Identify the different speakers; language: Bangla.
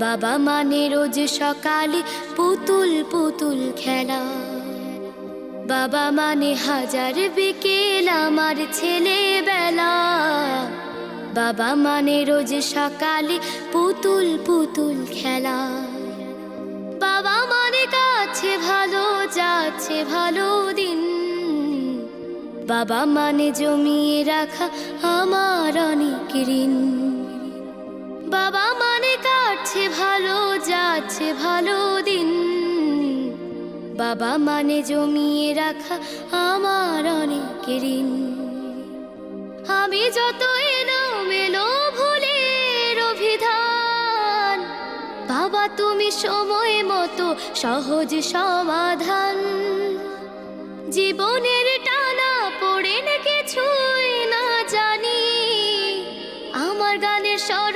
Speaker 1: বাবা মানে রোজ সকালে পুতুল পুতুল খেলা। বাবা মানে হাজার বিকেল আমার ছেলেবেলা। বাবা মানে রোজ সকালে পুতুল পুতুল খেলা। বাবা মানে কাছে ভালো যাচ্ছে ভালো দিন। বাবা মানে জমিয়ে রাখা আমার অনেক ঋণ। বাবা মানে কাটছে ভালো যাচ্ছে ভালো দিন। বাবা মানে জমিয়ে রাখা আমার অনেক ঋণ। আমি যত এলোমেলো ভুলের অভিধান, বাবা তুমি সময় মতো সহজ সমাধান। জীবনের টানা পড়ে না কিছুই না জানি, আমার গানের স্বর